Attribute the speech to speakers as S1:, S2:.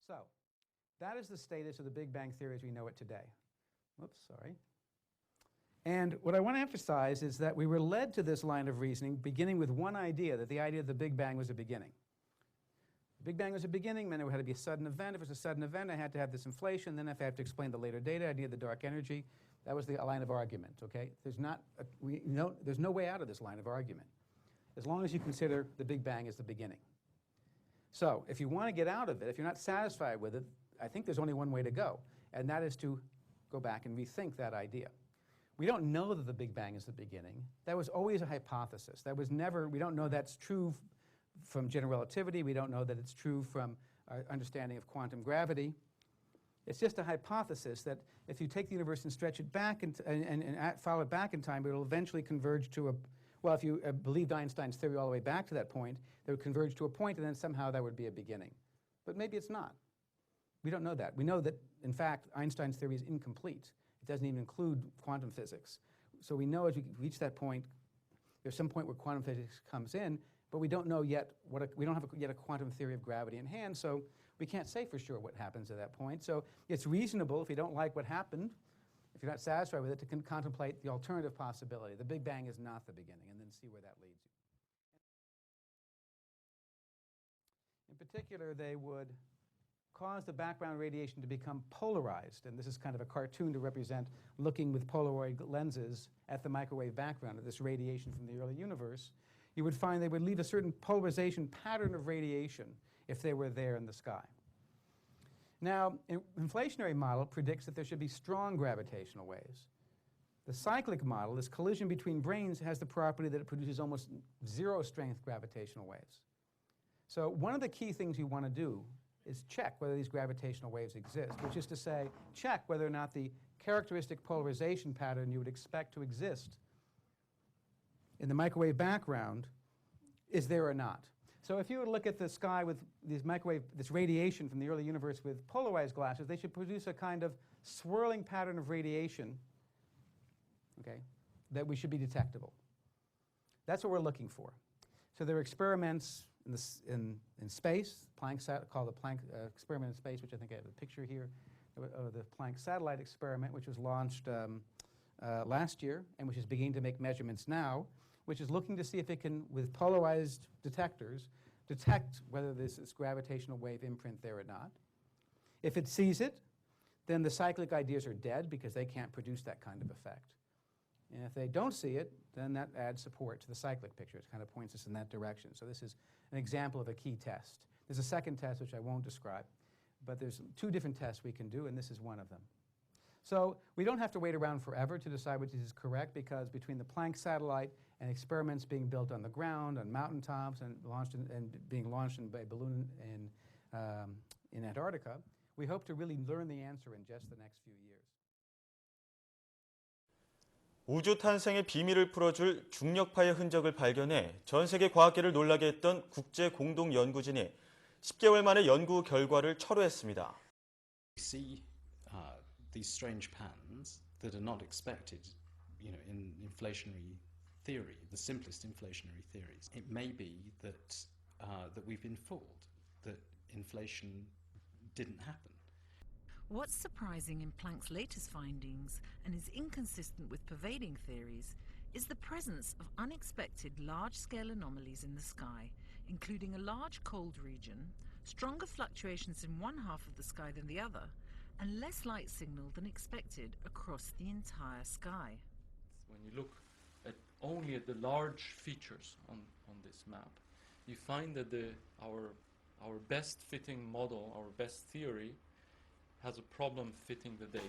S1: So, that is the status of the Big Bang theory as we know it today. Whoops, sorry. And what I want to emphasize is that we were led to this line of reasoning beginning with one idea, that the idea of the Big Bang was a beginning. The Big Bang was a beginning, meant it had to be a sudden event. If it was a sudden event, I had to have this inflation. Then if I have to explain the later data, I needed the dark energy. That was the line of argument, okay? There's no way out of this line of argument, as long as you consider the Big Bang as the beginning. So if you want to get out of it, if you're not satisfied with it, I think there's only one way to go, and that is to go back and rethink that idea. We don't know that the Big Bang is the beginning. That was always a hypothesis. That was never, we don't know that's true from general relativity. We don't know that it's true from our understanding of quantum gravity. It's just a hypothesis that if you take the universe and stretch it back and follow it back in time, it will eventually converge to a, well, if you believed Einstein's theory all the way back to that point, they would converge to a point, and then somehow that would be a beginning. But maybe it's not. We don't know that. We know that, in fact, Einstein's theory is incomplete. It doesn't even include quantum physics. So we know as we reach that point, there's some point where quantum physics comes in, but we don't know yet we don't have yet a quantum theory of gravity in hand, so we can't say for sure what happens at that point. So it's reasonable, if you don't like what happened, if you're not satisfied with it, to contemplate the alternative possibility. The Big Bang is not the beginning, and then see where that leads you. In particular, they would cause the background radiation to become polarized, and this is kind of a cartoon to represent looking with Polaroid lenses at the microwave background of this radiation from the early universe. You would find they would leave a certain polarization pattern of radiation if they were there in the sky. Now, an inflationary model predicts that there should be strong gravitational waves. The cyclic model, this collision between branes, has the property that it produces almost zero-strength gravitational waves. So one of the key things you want to do is check whether these gravitational waves exist, which is to say, check whether or not the characteristic polarization pattern you would expect to exist in the microwave background is there or not. So if you would look at the sky with this radiation from the early universe with polarized glasses, they should produce a kind of swirling pattern of radiation, okay, that should be detectable. That's what we're looking for. So there are experiments in space, called the Planck experiment in space, which I think I have a picture here of the Planck satellite experiment, which was launched last year and which is beginning to make measurements now, which is looking to see if it can, with polarized detectors, detect whether there's this gravitational wave imprint there or not. If it sees it, then the cyclic ideas are dead because they can't produce that kind of effect. And if they don't see it, then that adds support to the cyclic picture. It kind of points us in that direction. So this is an example of a key test. There's a second test which I won't describe, but there's two different tests we can do, and this is one of them. So we don't have to wait around forever to decide which is correct, because between the Planck satellite and experiments being built on the ground, on mountaintops, and being launched by balloon in Antarctica, we hope to really learn the answer in just the next few years.
S2: 우주 탄생의 비밀을 풀어줄 중력파의 흔적을 발견해 전 세계 과학계를 놀라게 했던 국제 공동 연구진이 10개월 만에 연구 결과를 철회했습니다.
S3: These strange patterns that are not expected, in inflationary theory, the simplest inflationary theories. It may be that we've been fooled, that inflation didn't happen.
S4: What's surprising in Planck's latest findings, and is inconsistent with pervading theories, is the presence of unexpected large-scale anomalies in the sky, including a large cold region, stronger fluctuations in one half of the sky than the other, and less light signal than expected across the entire sky.
S5: When you look only at the large features on this map, you find that our best fitting model, our best theory, has a problem fitting the data.